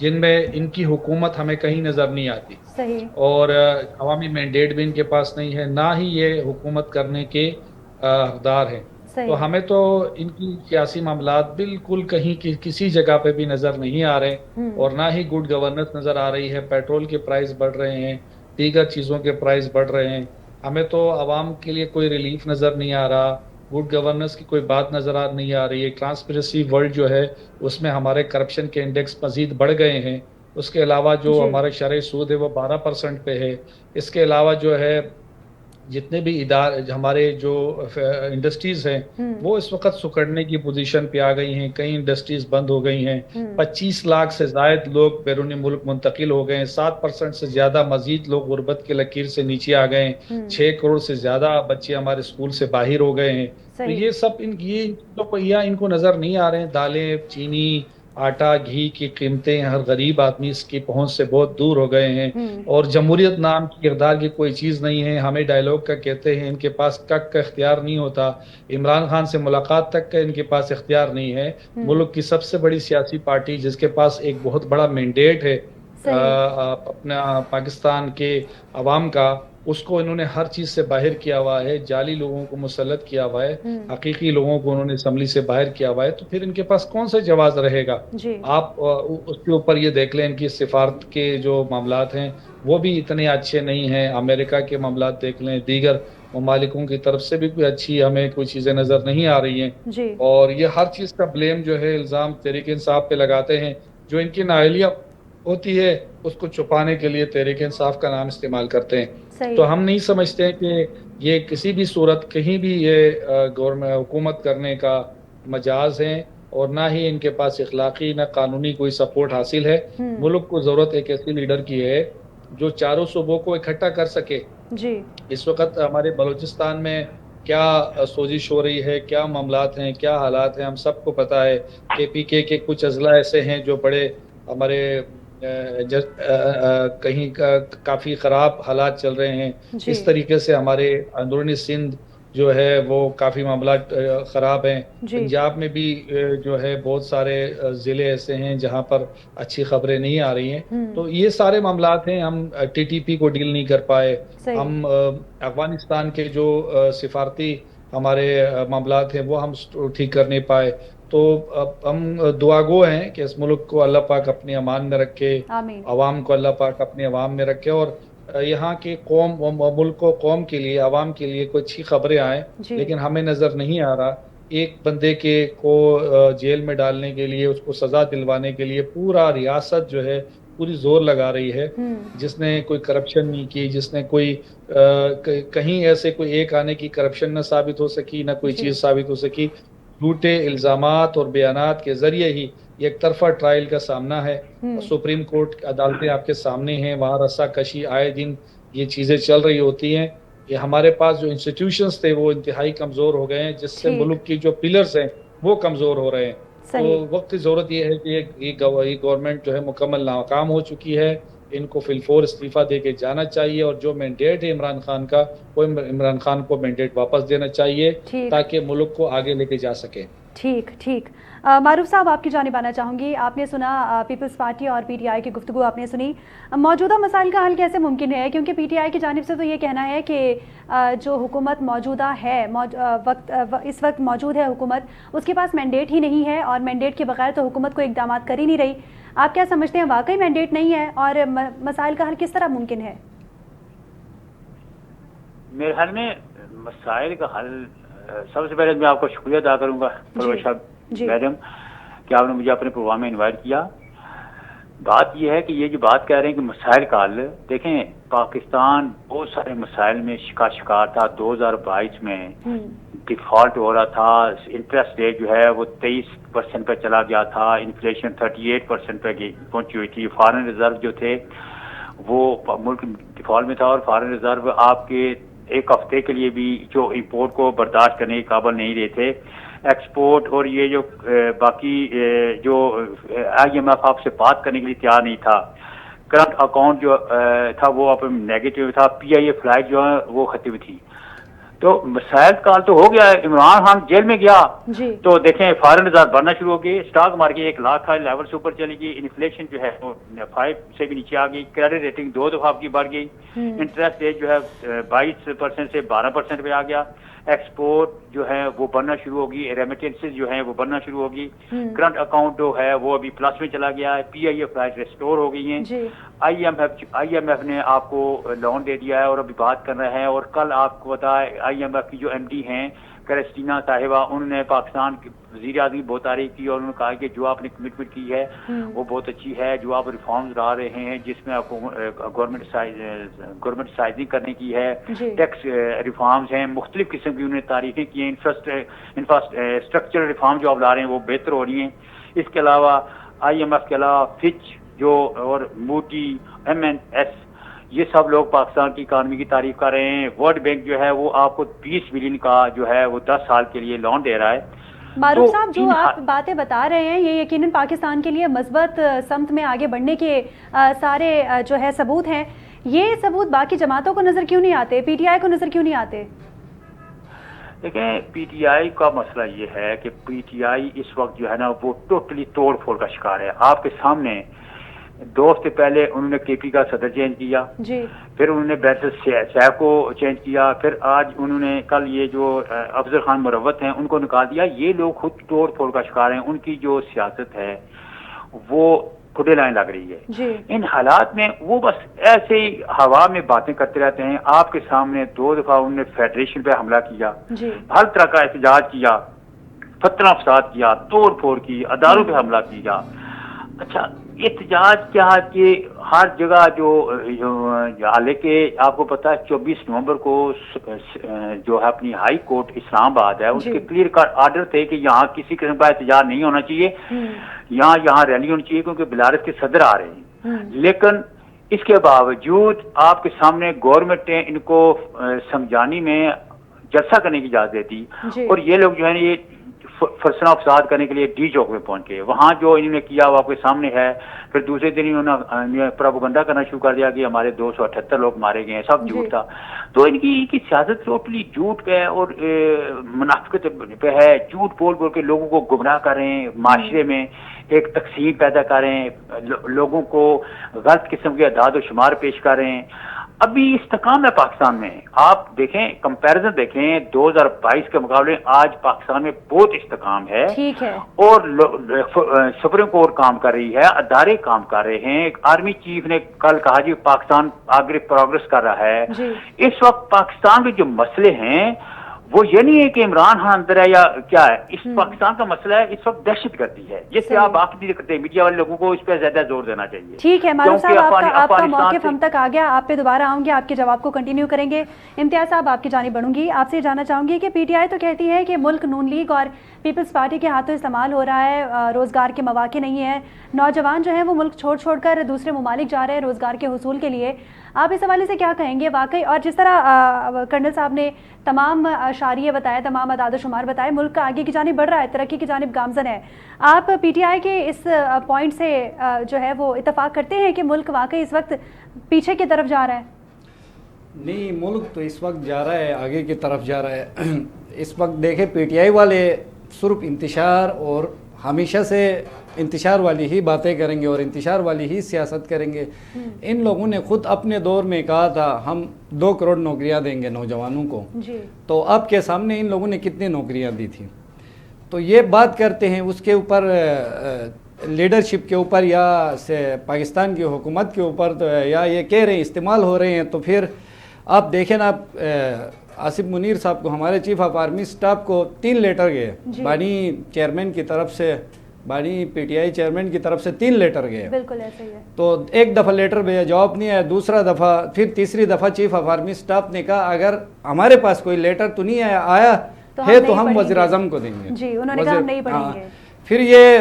جن میں ان کی حکومت ہمیں کہیں نظر نہیں آتی صحیح. اور عوامی مینڈیٹ بھی ان کے پاس نہیں ہے، نہ ہی یہ حکومت کرنے کے حقدار ہیں. تو ہمیں تو ان کی سیاسی معاملات بالکل کہیں کسی جگہ پہ بھی نظر نہیں آ رہے اور نہ ہی گڈ گورننس نظر آ رہی ہے. پیٹرول کے پرائز بڑھ رہے ہیں، دیگر چیزوں کے پرائز بڑھ رہے ہیں. ہمیں تو عوام کے لیے کوئی ریلیف نظر نہیں آ رہا، گڈ گورننس کی کوئی بات نظر نہیں آ رہی ہے. ٹرانسپیرنسی ورلڈ جو ہے اس میں ہمارے کرپشن کے انڈیکس مزید بڑھ گئے ہیں. اس کے علاوہ جو ہمارے شرعی سود ہے وہ 12% پہ ہے. اس کے علاوہ جو ہے جتنے بھی ہمارے جو انڈسٹریز ہیں وہ اس وقت سکڑنے کی پوزیشن پہ آ گئی ہیں. کئی انڈسٹریز بند ہو گئی ہیں. 25 لاکھ سے زائد لوگ بیرون ملک منتقل ہو گئے ہیں. 7% سے زیادہ مزید لوگ غربت کی لکیر سے نیچے آ گئے ہیں. 6 کروڑ سے زیادہ بچے ہمارے اسکول سے باہر ہو گئے ہیں. تو یہ سب ان کو نظر نہیں آ رہے ہیں. دالیں، چینی، آٹا، گھی کی قیمتیں ہر غریب آدمی اس کی پہنچ سے بہت دور ہو گئے ہیں. اور جمہوریت نام کی کردار کی کوئی چیز نہیں ہے. ہمیں ڈائیلاگ کا کہتے ہیں، ان کے پاس کک کا اختیار نہیں ہوتا. عمران خان سے ملاقات تک کا ان کے پاس اختیار نہیں ہے. ملک کی سب سے بڑی سیاسی پارٹی جس کے پاس ایک بہت بڑا مینڈیٹ ہے اپنا پاکستان کے عوام کا، اس کو انہوں نے ہر چیز سے باہر کیا ہوا ہے. جعلی لوگوں کو مسلط کیا ہوا ہے، حقیقی لوگوں کو انہوں نے اسمبلی سے باہر کیا ہوا ہے. تو پھر ان کے پاس کون سا جواز رہے گا؟ آپ اس کے اوپر یہ دیکھ لیں، ان کی سفارت کے جو معاملات ہیں وہ بھی اتنے اچھے نہیں ہیں. امریکہ کے معاملات دیکھ لیں، دیگر ممالکوں کی طرف سے بھی کوئی اچھی ہمیں کوئی چیزیں نظر نہیں آ رہی ہیں. اور یہ ہر چیز کا بلیم جو ہے الزام تحریک انصاف پہ لگاتے ہیں. جو ان کی نااہلیہ ہوتی ہے اس کو چھپانے کے لیے تحریک انصاف کا نام استعمال کرتے ہیں. تو ہم نہیں سمجھتے کہ یہ کسی بھی صورت کہیں بھی یہ حکومت کرنے کا مجاز ہیں، اور نہ ہی ان کے پاس اخلاقی نہ قانونی کوئی سپورٹ حاصل ہے. ملک کو ضرورت ایک ایسی لیڈر کی ہے جو چاروں صوبوں کو اکٹھا کر سکے. اس وقت ہمارے بلوچستان میں کیا سوزش ہو رہی ہے، کیا معاملات ہیں، کیا حالات ہیں، ہم سب کو پتا ہے. KPK کے کچھ اضلاع ایسے ہیں جو بڑے ہمارے کہیں کافی خراب حالات چل رہے ہیں. اس طریقے سے ہمارے اندرونی سندھ جو ہے وہ کافی معاملات خراب ہیں. پنجاب میں بھی جو ہے بہت سارے ضلع ایسے ہیں جہاں پر اچھی خبریں نہیں آ رہی ہیں. تو یہ سارے معاملات ہیں. ہم TTP کو ڈیل نہیں کر پائے. ہم افغانستان کے جو سفارتی ہمارے معاملات ہیں وہ ہم ٹھیک کر نہیں پائے. تو ہم دعا گو ہیں کہ اس ملک کو اللہ پاک اپنی امان میں رکھے، عوام کو اللہ پاک اپنے عوام میں رکھے، اور یہاں کے ملک و قوم کے لیے، عوام کے لیے کوئی اچھی خبریں آئیں. لیکن ہمیں نظر نہیں آ رہا. ایک بندے کو جیل میں ڈالنے کے لیے، اس کو سزا دلوانے کے لیے پورا ریاست جو ہے پوری زور لگا رہی ہے. جس نے کوئی کرپشن نہیں کی، جس نے کوئی کہیں ایسے کوئی ایک آنے کی کرپشن نہ ثابت ہو سکی، نہ کوئی چیز ثابت ہو سکی، جھوٹے الزامات اور بیانات کے ذریعے ہی ایک طرفہ ٹرائل کا سامنا ہے. سپریم کورٹ عدالتیں آپ کے سامنے ہیں، وہاں رسا کشی آئے دن یہ چیزیں چل رہی ہوتی ہیں. یہ ہمارے پاس جو انسٹیٹیوشنز تھے وہ انتہائی کمزور ہو گئے ہیں، جس سے ملک کی جو پلرز ہیں وہ کمزور ہو رہے ہیں. تو وقت کی ضرورت یہ ہے کہ یہ گورنمنٹ جو ہے مکمل ناکام ہو چکی ہے. ان کو فی الفور استعفیٰ دے کے جانا چاہیے، اور جو مینڈیٹ ہے عمران خان کا وہ عمران خان کو مینڈیٹ واپس دینا چاہیے تاکہ ملک کو آگے لے کے جا سکے. ٹھیک. معروف صاحب، آپ کی جانب آنا چاہوں گی. آپ نے سنا پیپلز پارٹی اور PTI کی گفتگو آپ نے سنی. موجودہ مسائل کا حل کیسے ممکن ہے؟ کیونکہ PTI کی جانب سے تو یہ کہنا ہے کہ جو حکومت موجودہ ہے، اس وقت موجود ہے حکومت، اس کے پاس مینڈیٹ ہی نہیں ہے، اور مینڈیٹ کے بغیر تو حکومت کو اقدامات کر ہی نہیں رہی. آپ کیا سمجھتے ہیں، واقعی مینڈیٹ نہیں ہے، اور مسائل کا حل کس طرح ممکن ہے؟ میرے خیال میں مسائل کا حل، سب سے پہلے میں آپ کو شکریہ ادا کروں گا پرویشا میڈم کہ آپ نے مجھے اپنے پروگرام میں انوائٹ کیا. بات یہ ہے کہ یہ جو بات کہہ رہے ہیں کہ مسائل کا حل، دیکھیں پاکستان بہت سارے مسائل میں شکار تھا. 2022 میں ڈیفالٹ ہو رہا تھا، انٹرسٹ ریٹ جو ہے وہ 23% پہ چلا گیا تھا، انفلیشن 38% پہ پہنچی ہوئی تھی. فارن ریزرو جو تھے وہ ملک ڈیفالٹ میں تھا، اور فارن ریزرو آپ کے ایک ہفتے کے لیے بھی جو امپورٹ کو برداشت کرنے کے قابل نہیں رہے تھے. ایکسپورٹ اور یہ جو باقی جو IMF آپ سے بات کرنے کے لیے تیار نہیں تھا. کرنٹ اکاؤنٹ جو تھا وہ نیگیٹو تھا. PIA فلائٹ جو ہے وہ ختم تھی. تو مسائل کال تو ہو گیا ہے. عمران خان جیل میں گیا جی تو دیکھیں فارن ریزرو بڑھنا شروع ہو گئی, اسٹاک مارکیٹ 1 لاکھ کا لیول سے اوپر چلی گئی, انفلیشن جو ہے وہ 5 سے بھی نیچے آ گئی, کریڈٹ ریٹنگ 2 دفعہ کی بڑھ گئی, انٹرسٹ ریٹ جو ہے 22% سے 12% پہ آ گیا, ایکسپورٹ جو ہے وہ بڑھنا شروع ہوگی, ریمیٹنسز جو ہیں وہ بڑھنا شروع ہوگی, کرنٹ اکاؤنٹ جو ہے وہ ابھی پلس میں چلا گیا ہے, پی آئی ایف رائٹ ریسٹور ہو گئی ہیں, جی آئی ایم ایف نے آپ کو لون دے دیا ہے اور ابھی بات کر رہے ہیں. اور کل آپ کو پتا ہے آئی ایم ایف کی جو ایم ڈی ہیں کرسٹینا صاحبہ, انہوں نے پاکستان کے وزیر اعظم کی بہت تعریف کی اور انہوں نے کہا کہ جو آپ نے کمٹمنٹ کی ہے وہ بہت اچھی ہے, جو آپ ریفارمز لا رہے ہیں جس میں آپ کو گورنمنٹ سائزنگ کرنے کی ہے, ٹیکس ریفارمز ہیں, مختلف قسم کی انہوں نے تعریفیں کی ہیں, انفراسٹرکچر ریفارم جو آپ لا رہے ہیں وہ بہتر ہو رہی ہیں. اس کے علاوہ آئی ایم ایف کے علاوہ فچ جو اور موٹی ایم این ایس یہ سب لوگ پاکستان کی اکانومی کی تعریف کر رہے ہیں. ورلڈ بینک جو ہے وہ آپ کو 20 بلین کا جو ہے وہ 10 سال کے لیے لون دے رہا ہے. معروف صاحب, جو آپ باتیں بتا رہے ہیں یہ یقیناً پاکستان کے لیے مثبت سمت میں آگے بڑھنے کے سارے جو ہے ثبوت ہیں. یہ ثبوت باقی جماعتوں کو نظر کیوں نہیں آتے, پی ٹی آئی کو نظر کیوں نہیں آتے؟ دیکھیں پی ٹی آئی کا مسئلہ یہ ہے کہ پی ٹی آئی اس وقت جو ہے نا وہ ٹوٹلی توڑ پھوڑ کا شکار ہے. آپ کے سامنے 2 ہفتے پہلے انہوں نے کے پی کا صدر چینج کیا, جی پھر انہوں نے بیرسٹر صاحب کو چینج کیا, پھر آج انہوں نے کل یہ جو افضل خان مروت ہیں ان کو نکال دیا. یہ لوگ خود توڑ پھوڑ کا شکار ہیں, ان کی جو سیاست ہے وہ کھڈے لائن لگ رہی ہے. جی ان حالات میں وہ بس ایسے ہی ہوا میں باتیں کرتے رہتے ہیں. آپ کے سامنے 2 دفعہ انہوں نے فیڈریشن پہ حملہ کیا, جی ہر طرح کا احتجاج کیا, فتنہ فساد کیا, توڑ پھوڑ کی, اداروں پہ حملہ کیا. اچھا احتجاج کیا کہ ہر جگہ جو حالانکہ آپ کو پتا ہے 24 نومبر کو جو ہے اپنی ہائی کورٹ اسلام آباد ہے اس کے کلیئر کٹ آرڈر تھے کہ یہاں کسی قسم کا احتجاج نہیں ہونا چاہیے, یہاں ریلی ہونی چاہیے کیونکہ بلارس کے صدر آ رہے ہیں. لیکن اس کے باوجود آپ کے سامنے گورنمنٹ نے ان کو سمجھانے میں جلسہ کرنے کی اجازت دی, اور یہ لوگ جو ہے یہ فرسنا فساد کرنے کے لیے ڈی چوک میں پہنچ گئے. وہاں جو انہوں نے کیا وہ آپ کے سامنے ہے. پھر دوسرے دن انہوں نے پروپیگنڈا کرنا شروع کر دیا کہ ہمارے 278 لوگ مارے گئے ہیں, سب جھوٹ تھا. تو ان کی سیاست ٹوٹلی جھوٹ پہ ہے اور منافقت پہ ہے. جھوٹ بول بول کے لوگوں کو گمراہ کر رہے ہیں, معاشرے میں ایک تقسیم پیدا کر رہے ہیں, لوگوں کو غلط قسم کے اعداد و شمار پیش کر رہے ہیں. ابھی استحکام ہے پاکستان میں. آپ دیکھیں کمپیریزن دیکھیں 2022 کے مقابلے آج پاکستان میں بہت استحکام ہے, اور سپریم کورٹ کام کر رہی ہے, ادارے کام کر رہے ہیں. آرمی چیف نے کل کہا جی پاکستان آگے پروگرس کر رہا ہے. اس وقت پاکستان کے جو مسئلے ہیں وہ یہ نہیں ہے کہ عمران خان اندر ہے یا کیا ہے. اس پاکستان کا مسئلہ ہے اس وقت دہشت گردی ہے, جس سے آپ باقی نہیں کرتے. میڈیا والے لوگوں کو اس پہ زیادہ زور دینا چاہیے. ٹھیک ہے معروف صاحب, آپ کا موقف ہم تک آ گیا, آپ پہ دوبارہ آؤں گی, آپ کے جواب کو کنٹینیو کریں گے. امتیاز صاحب آپ کی جانب بڑھوں گی, آپ سے جاننا چاہوں گی کہ پی ٹی آئی تو کہتی ہے کہ ملک نون لیگ اور پیپلز پارٹی کے ہاتھوں استعمال ہو رہا ہے, روزگار کے مواقع نہیں ہیں, نوجوان جو ہیں وہ ملک چھوڑ چھوڑ کر دوسرے ممالک جا رہے ہیں روزگار کے حصول کے لیے. آپ اس حوالے سے کیا کہیں گے واقعی؟ اور جس طرح کرنل صاحب نے تمام اشاریے بتائے, تمام اعداد و شمار بتائے, ملک کا آگے کی جانب بڑھ رہا ہے, ترقی کی جانب گامزن ہے. آپ پی ٹی آئی کے اس پوائنٹ سے جو ہے وہ اتفاق کرتے ہیں کہ ملک واقعی اس وقت پیچھے کی طرف جا رہا ہے؟ نہیں, ملک تو اس وقت جا رہا ہے, آگے کی طرف جا رہا ہے. اس وقت دیکھیں پی ٹی آئی والے صرف انتشار اور ہمیشہ سے انتشار والی ہی باتیں کریں گے اور انتشار والی ہی سیاست کریں گے. ان لوگوں نے خود اپنے دور میں کہا تھا ہم 2 کروڑ نوکریاں دیں گے نوجوانوں کو, تو آپ کے سامنے ان لوگوں نے کتنی نوکریاں دی تھیں. تو یہ بات کرتے ہیں اس کے اوپر لیڈرشپ کے اوپر یا پاکستان کی حکومت کے اوپر, یا یہ کہہ رہے ہیں استعمال ہو رہے ہیں. تو پھر آپ دیکھیں نا, آصف منیر صاحب کو, ہمارے چیف آف آرمی اسٹاف کو 3 لیٹر گئے بانی چیئرمین کی طرف سے, بانی پی ٹی آئی چیئرمین کی طرف سے 3 لیٹر گئے. بالکل ایسا ہی ہے. تو ایک دفعہ لیٹر بھیجا, جواب نہیں آیا. دوسرا دفعہ, پھر تیسری دفعہ چیف آف آرمی اسٹاف نے کہا اگر ہمارے پاس کوئی لیٹر تو نہیں آیا ہے تو ہم وزیر اعظم کو دیں گے. جی, انہوں نے کہا ہم نہیں پڑھیں گے. پھر یہ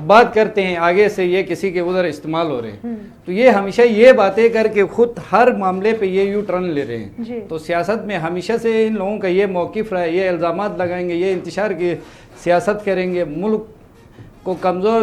بات کرتے ہیں آگے سے یہ کسی کے ادھر استعمال ہو رہے ہیں. تو یہ ہمیشہ یہ باتیں کر کے خود ہر معاملے پہ یہ یو ٹرن لے رہے ہیں. تو سیاست میں ہمیشہ سے ان لوگوں کا یہ موقف رہا ہے, یہ الزامات لگائیں گے, یہ انتشار کی سیاست کریں گے, ملک کو کمزور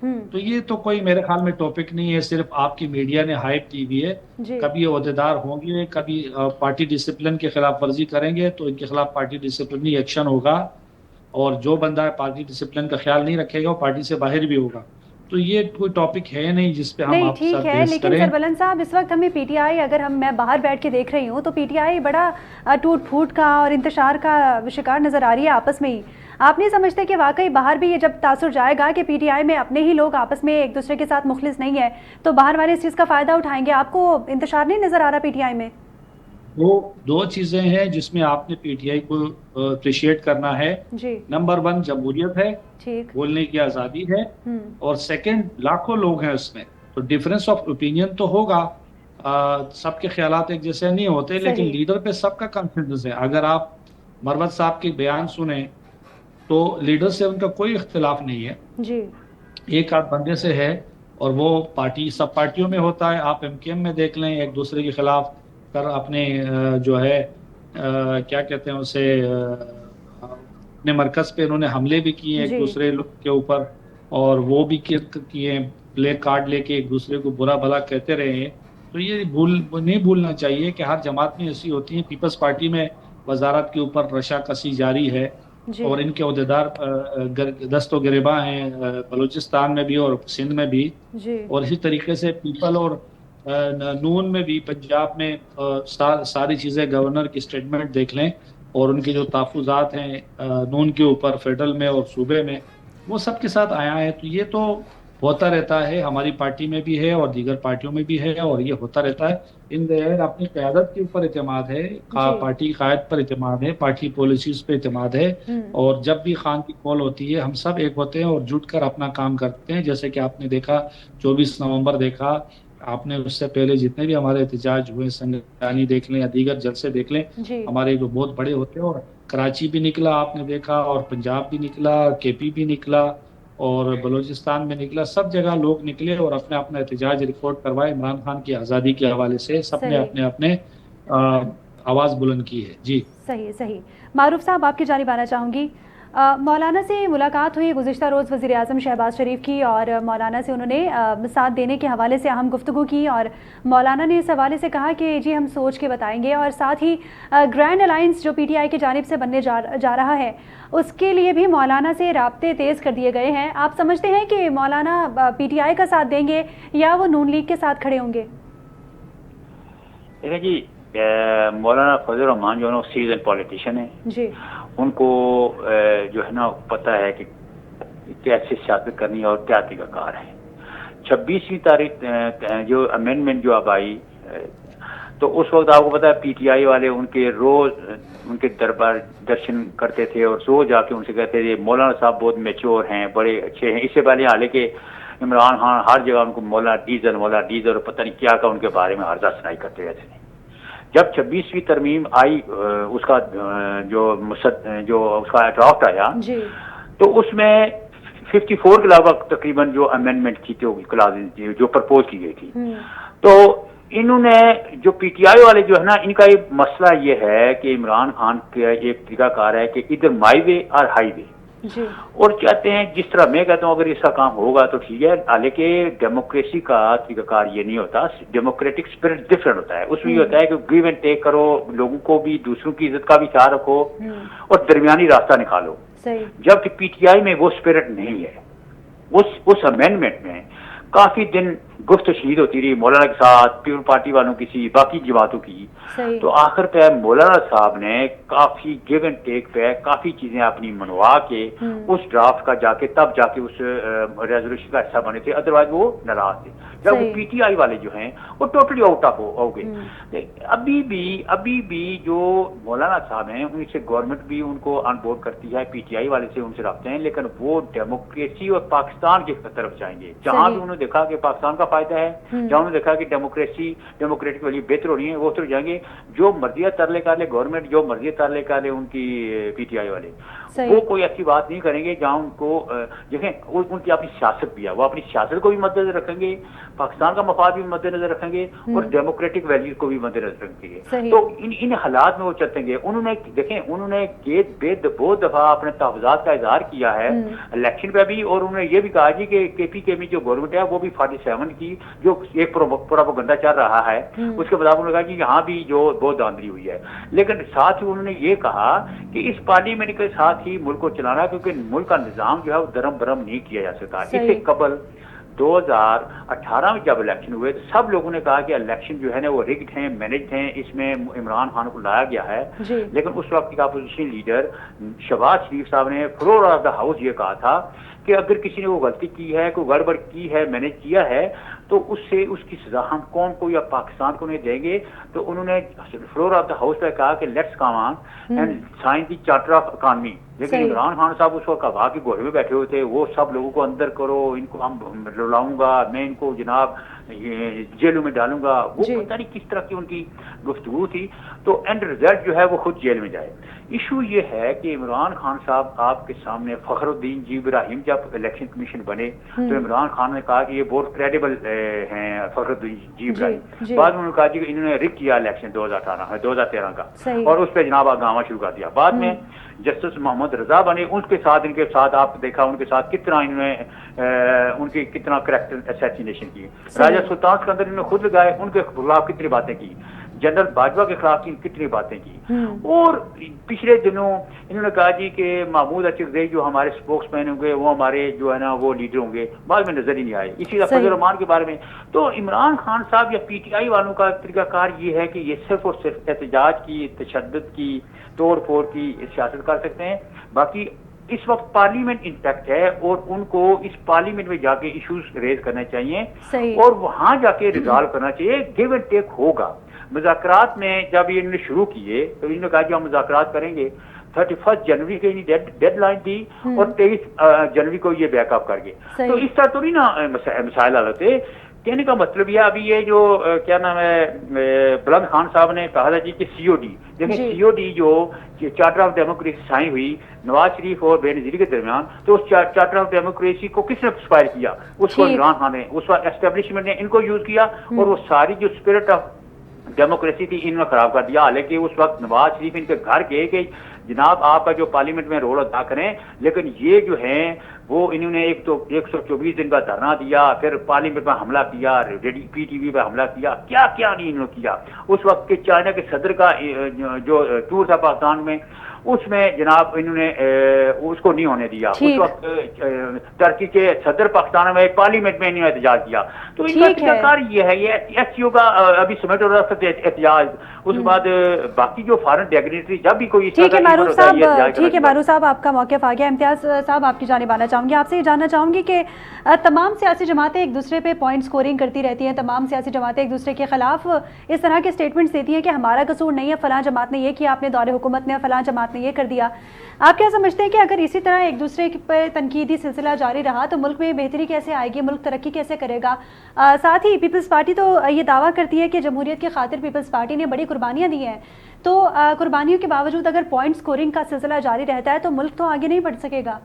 تو یہ تو کوئی میرے خیال میں ٹاپک نہیں ہے، صرف آپ کی میڈیا نے ہائپ کی ہوئی ہے. کبھی عہدیدار ہوں گے، کبھی پارٹی ڈسپلن کی خلاف ورزی کریں گے تو ان کے خلاف پارٹی ڈسپلنری ایکشن ہوگا، اور جو بندہ پارٹی ڈسپلن کا خیال نہیں رکھے گا وہ پارٹی سے باہر بھی ہوگا. تو یہ کوئی ٹاپک ہے نہیں جس پہ ہم آپ ساتھ بحث لیکن کریں. سربلند صاحب اس وقت ہمیں پی ٹی آئی، اگر میں باہر بیٹھ کے دیکھ رہی ہوں تو پی ٹی آئی بڑا ٹوٹ پھوٹ کا اور انتشار کا شکار نظر آ رہی ہے آپس میں ہی. آپ نہیں سمجھتے کہ واقعی باہر بھی یہ جب تاثر جائے گا کہ پی ٹی آئی میں اپنے ہی لوگ آپس میں ایک دوسرے کے ساتھ مخلص نہیں ہے تو باہر والے اس چیز کا فائدہ اٹھائیں گے؟ آپ کو انتشار نہیں نظر آ رہا پی ٹی آئی میں؟ وہ دو چیزیں ہیں جس میں آپ نے پی ٹی آئی کو اپریشیٹ کرنا ہے. نمبر 1 جمہوریت ہے، بولنے کی آزادی ہے، اور سیکنڈ لاکھوں لوگ ہیں اس میں، تو ڈفرینس آف اوپینین تو ہوگا، سب کے خیالات ایک جیسے نہیں ہوتے، لیکن لیڈر پہ سب کا کانفیڈنس ہے. اگر آپ مروت صاحب کے بیان سنیں تو لیڈر سے ان کا کوئی اختلاف نہیں ہے، ایک آدھ بندے سے ہے، اور وہ پارٹی سب پارٹیوں میں ہوتا ہے. آپ MKM میں دیکھ لیں، ایک دوسرے کے خلاف کر اپنے جو ہے کیا کہتے ہیں اسے، اپنے مرکز پہ انہوں نے حملے بھی کیے ایک دوسرے کے اوپر، اور وہ بھی کیے بلیک کارڈ لے کے ایک دوسرے کو برا بھلا کہتے رہے ہیں. تو یہ نہیں بھولنا چاہیے کہ ہر جماعت میں ایسی ہوتی ہیں. پیپلز پارٹی میں وزارت کے اوپر رشا کسی جاری ہے، اور ان کے عہدیدار دست و گریباں ہیں بلوچستان میں بھی اور سندھ میں بھی، اور اسی طریقے سے پیپل اور نون میں بھی پنجاب میں ساری چیزیں، گورنر کی اسٹیٹمنٹ دیکھ لیں اور ان کے جو تحفظات ہیں نون کے اوپر فیڈرل میں اور صوبے میں، وہ سب کے ساتھ آیا ہے. تو یہ تو ہوتا رہتا ہے، ہماری پارٹی میں بھی ہے اور دیگر پارٹیوں میں بھی ہے، اور یہ ہوتا رہتا ہے. ان دیر اپنی قیادت کے اوپر اعتماد ہے، پارٹی قائد پر اعتماد ہے، پارٹی پالیسیز پہ اعتماد ہے، اور جب بھی خان کی کال ہوتی ہے ہم سب ایک ہوتے ہیں اور جٹ کر اپنا کام کرتے ہیں. جیسے کہ آپ نے دیکھا 24 نومبر دیکھا، آپ نے اس سے پہلے جتنے بھی ہمارے احتجاج ہوئے، سنگرانی دیکھ لیں یا دیگر جلسے دیکھ لیں، ہمارے جو بہت بڑے ہوتے ہیں، اور کراچی بھی نکلا آپ نے دیکھا، اور پنجاب بھی نکلا، KP بھی نکلا، اور بلوچستان میں نکلا. سب جگہ لوگ نکلے اور اپنا اپنا احتجاج ریکارڈ کروائے. عمران خان کی آزادی کے حوالے سے سب نے اپنے اپنے آواز بلند کی ہے. جی صحیح. معروف صاحب آپ کی جانب آنا چاہوں گی. مولانا سے ملاقات ہوئی گزشتہ روز وزیر اعظم شہباز شریف کی، اور مولانا سے انہوں نے ساتھ دینے کے حوالے سے اہم گفتگو کی، اور مولانا نے اس حوالے سے کہا کہ جی ہم سوچ کے بتائیں گے، اور ساتھ ہی گرینڈ الائنس جو PTI کی جانب سے بننے جا رہا ہے اس کے لیے بھی مولانا سے رابطے تیز کر دیے گئے ہیں. آپ سمجھتے ہیں کہ مولانا PTI کا ساتھ دیں گے یا وہ نون لیگ کے ساتھ کھڑے ہوں گے؟ دیکھیں جی، مولانا فضل الرحمان جو ہے نا سیزن پولیٹیشین ہے، ان کو جو ہے نا پتہ ہے کہ کیسے سیاست کرنی ہے اور کیا طریقہ کار ہے. 26ویں تاریخ جو امینڈمنٹ جو اب آئی، تو اس وقت آپ کو پتا ہے PTI والے ان کے روز ان کے دربار درشن کرتے تھے اور روز جا کے ان سے کہتے تھے مولانا صاحب بہت میچور ہیں، بڑے اچھے ہیں. اس سے پہلے حالانکہ عمران خان ہر جگہ ان کو مولانا ڈیزل اور پتہ نہیں کیا کا ان کے بارے میں عرضہ سنائی کرتے رہتے تھے. جب 26ویں ترمیم آئی، اس کا جو اس کا ڈرافٹ آیا، تو اس میں 54 کے علاوہ تقریباً جو امینڈمنٹ تھی جو پرپوز کی گئی تھی، تو انہوں نے جو PTI والے جو ہے نا، ان کا ایک مسئلہ یہ ہے کہ عمران خان کا ایک طریقہ کار ہے کہ ادھر مائی وے اور ہائی وے، اور چاہتے ہیں جس طرح میں کہتا ہوں اگر اس کا کام ہوگا تو ٹھیک ہے، حالانکہ ڈیموکریسی کا طریقہ کار یہ نہیں ہوتا. ڈیموکریٹک اسپرٹ ڈفرینٹ ہوتا ہے. اس میں یہ ہوتا ہے کہ گیو اینڈ ٹیک کرو، لوگوں کو بھی دوسروں کی عزت کا بھی خیال رکھو اور درمیانی راستہ نکالو. جبکہ PTI میں وہ اسپرٹ نہیں ہے. اس امینڈمنٹ میں کافی دن گفت و شنید ہوتی رہی مولانا کے ساتھ، پیپل پارٹی والوں کی، باقی جماعتوں کی. تو آخر پہ مولانا صاحب نے کافی گیو اینڈ ٹیک پہ کافی چیزیں اپنی منوا کے اس ڈرافٹ کا تب جا کے اس ریزولوشن کا حصہ بنے تھے، ادروائز وہ ناراض تھے. جب وہ PTI والے جو ہیں وہ ٹوٹلی آؤٹ آف ہو گئے. ابھی بھی جو مولانا صاحب ہیں ان سے گورنمنٹ بھی ان کو آن بورڈ کرتی ہے، PTI والے سے ان سے رابطے ہیں، لیکن وہ ڈیموکریسی اور پاکستان کی طرف جائیں گے. جہاں بھی انہوں نے دیکھا کہ پاکستان کا فائدہ ہے. جہاں انہوں نے دیکھا کہ ڈیموکریٹک ویلیو بہتر ہو رہی ہیں وہ تو جائیں گے. جو مرضی ترلے کر لے گورنمنٹ, جو مرضی ترلے کر لے ان کی پی ٹی آئی والے, وہ کوئی ایسی بات نہیں کریں گے جہاں ان کو دیکھیں ان کی اپنی سیاست بھی ہے, وہ اپنی سیاست کو بھی مد نظر رکھیں گے, پاکستان کا مفاد بھی مد نظر رکھیں گے اور ڈیموکریٹک ویلیوز کو بھی مد نظر رکھیں گے. تو ان حالات میں وہ چلتے گے. انہوں نے دیکھیں انہوں نے بہت دفعہ اپنے تحفظات کا اظہار کیا ہے الیکشن پہ بھی, اور انہوں نے یہ بھی کہا جی کہ کے پی کے میں جو گورنمنٹ ہے وہ بھی 47 کی جو ایک پروپیگنڈا چل رہا ہے اس کے بعد انہوں نے کہا کہ یہاں بھی جو بہت دھاندلی ہوئی ہے. لیکن ساتھ ہی انہوں نے یہ کہا کہ اس پارلیمنٹ کے ساتھ ہی ملک کو چلانا, کیونکہ ملک کا نظام جو ہے وہ درم برم نہیں کیا جا سکتا. اس سے قبل 2018 میں جب الیکشن ہوئے تو سب لوگوں نے کہا کہ الیکشن جو ہے نا وہ رگڈ ہیں, مینجڈ ہیں, اس میں عمران خان کو لایا گیا ہے. لیکن اس وقت کا اپوزیشن لیڈر شہباز شریف صاحب نے فلور آف دا ہاؤس یہ کہا تھا کہ اگر کسی نے وہ غلطی کی ہے, کوئی گڑبڑ کی ہے, مینج کیا ہے, تو اس سے اس کی سزا ہم قوم کو یا پاکستان کو نہیں دیں گے. تو انہوں نے فلور آف دا ہاؤس پہ کہا کہ let's come on and sign the charter of economy. لیکن عمران خان صاحح اس وقت وہاں کے گھوڑے میں بیٹھے ہوئے تھے, وہ سب لوگوں کو اندر کرو, ان کو ہم لاؤں گا, میں ان کو جناب جیلوں میں ڈالوں گا. وہ پتہ نہیں کس طرح کی ان کی گفتگو تھی. تو اینڈ رزلٹ جو ہے وہ خود جیل میں جائے. ایشو یہ ہے کہ عمران خان صاحب آپ کے سامنے فخر الدین جی ابراہیم جب الیکشن کمیشن بنے تو عمران خان نے کہا کہ یہ بہت کریڈیبل ہیں فخر الدین جی ابراہیم. بعد میں انہوں نے کہا کہ انہوں نے رگ کیا الیکشن 2013 کا, اور اس پہ جناب آگاما شروع کر دیا. بعد میں جسٹس محمد رضا بنے, ان کے ساتھ آپ دیکھا ان کے ساتھ کتنا انہوں نے ان کی کتنا کریکٹر اسیسینیشن کی. راجہ سلطان سکندر انہوں نے خود لگائے, ان کے خلاف کتنی باتیں کی. جنرل باجوہ کے خلاف کتنی باتیں کی. اور پچھلے دنوں انہوں نے کہا جی کہ محمود اچکزئی جو ہمارے اسپوکس مین ہوں گے وہ ہمارے جو ہے نا وہ لیڈر ہوں گے, بعد میں نظر ہی نہیں آئے. اسی طرح فضل الرحمان کے بارے میں. تو عمران خان صاحب یا پی ٹی آئی والوں کا طریقہ کار یہ ہے کہ یہ صرف اور صرف احتجاج کی, تشدد کی, توڑ پھوڑ کی سیاست کر سکتے ہیں. باقی اس وقت پارلیمنٹ انٹیکٹ ہے اور ان کو اس پارلیمنٹ میں جا کے ایشوز ریز کرنے چاہیے اور وہاں جا کے ریزالو کرنا چاہیے. گیو اینڈ ٹیک ہوگا. مذاکرات میں جب یہ انہوں نے شروع کیے تو انہوں نے کہا کہ ہم مذاکرات کریں گے. 31 جنوری کے ڈیڈ لائن دی اور 23 جنوری کو یہ بیک اپ کر گئے. تو اس طرح تو نہیں نا مسائل حل ہوتے. کہنے کا مطلب یہ ابھی یہ جو کیا نام ہے بلند خان صاحب نے کہا تھا جی کہ سی او ڈی, دیکھیں سی او ڈی جو چارٹر آف ڈیموکریسی سائن ہوئی نواز شریف اور بے نظیری کے درمیان, تو اس چارٹر آف ڈیموکریسی کو کس نے ایکسپائر کیا؟ اس کو عمران خان نے, اس وقت اسٹیبلشمنٹ نے ان کو یوز کیا اور وہ ساری جو اسپرٹ آف ڈیموکریسی تھی ان میں خراب کر دیا. حالانکہ اس وقت نواز شریف ان کے گھر گئے کہ جناب آپ کا جو پارلیمنٹ میں رول ادا کریں, لیکن یہ جو ہیں وہ انہوں نے 124 دن کا دھرنا دیا, پھر پارلیمنٹ میں حملہ کیا, پی ٹی وی پہ حملہ کیا, کیا کیا نہیں انہوں نے کیا. اس وقت کے چائنا کے صدر کا جو ٹور تھا پاکستان میں اس میں جناب انہوں نے اس کو نہیں ہونے دیا. اس وقت ترکی کے صدر پاکستان میں پارلیمنٹ میں انہوں نے احتجاج کیا. تو ان کا طریقہ کار یہ ہے, یہ ایس سی او کا ابھی سمیٹ ہو رہا تھا احتجاج. اس کے بعد باقی جو فارن ڈیگنیٹری جب بھی کوئی ٹھیک ہے معروف صاحب آپ کا موقف آ گیا. امتیاز صاحب آپ کی جانب آنا چاہوں گی, آپ سے یہ جاننا چاہوں گی کہ تمام سیاسی جماعتیں ایک دوسرے پہ پوائنٹ سکورنگ کرتی رہتی ہیں, تمام سیاسی جماعتیں ایک دوسرے کے خلاف اس طرح کے اسٹیٹمنٹس دیتی ہیں کہ ہمارا قصور نہیں ہے, فلاں جماعت نے یہ کیا, اپنے دور حکومت نے فلاں جماعت نے یہ کر دیا. آپ کیا سمجھتے ہیں کہ اگر اسی طرح ایک دوسرے پر تنقیدی سلسلہ جاری رہا تو ملک میں بہتری کیسے آئے گی, ملک ترقی کیسے کرے گا؟ ساتھ ہی پیپلز پارٹی تو یہ دعویٰ کرتی ہے کہ جمہوریت کی خاطر پیپلز پارٹی نے بڑی قربانیاں دی ہیں, تو قربانیوں کے باوجود اگر پوائنٹ سکورنگ کا سلسلہ جاری رہتا ہے تو ملک تو آگے نہیں بڑھ سکے گا.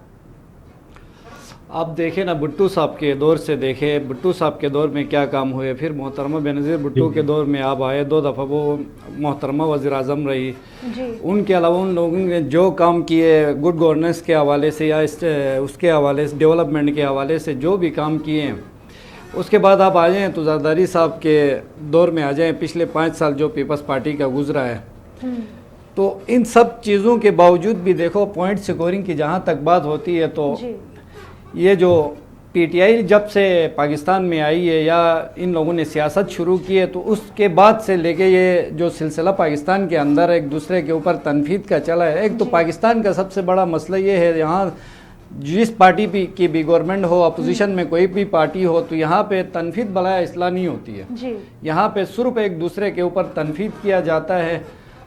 آپ دیکھیں نا بھٹو صاحب کے دور سے دیکھیں, بھٹو صاحب کے دور میں کیا کام ہوئے, پھر محترمہ بینظیر بھٹو کے دور میں آپ آئے, 2 دفعہ وہ محترمہ وزیر اعظم رہی. ان کے علاوہ ان لوگوں نے جو کام کیے گڈ گورننس کے حوالے سے یا اس کے حوالے سے ڈیولپمنٹ کے حوالے سے جو بھی کام کیے ہیں. اس کے بعد آپ آ جائیں تو زرداری صاحب کے دور میں آ جائیں, پچھلے 5 سال جو پیپلز پارٹی کا گزرا ہے, تو ان سب چیزوں کے باوجود بھی دیکھو پوائنٹ سکورنگ کی جہاں تک بات ہوتی ہے تو یہ جو پی ٹی آئی جب سے پاکستان میں آئی ہے یا ان لوگوں نے سیاست شروع کی ہے, تو اس کے بعد سے لے کے یہ جو سلسلہ پاکستان کے اندر ایک دوسرے کے اوپر تنقید کا چلا ہے. ایک تو پاکستان کا سب سے بڑا مسئلہ یہ ہے, یہاں جس پارٹی کی بھی گورنمنٹ ہو, اپوزیشن میں کوئی بھی پارٹی ہو, تو یہاں پہ تنقید بلائے اصلاح نہیں ہوتی ہے. یہاں پہ صرف ایک دوسرے کے اوپر تنقید کیا جاتا ہے.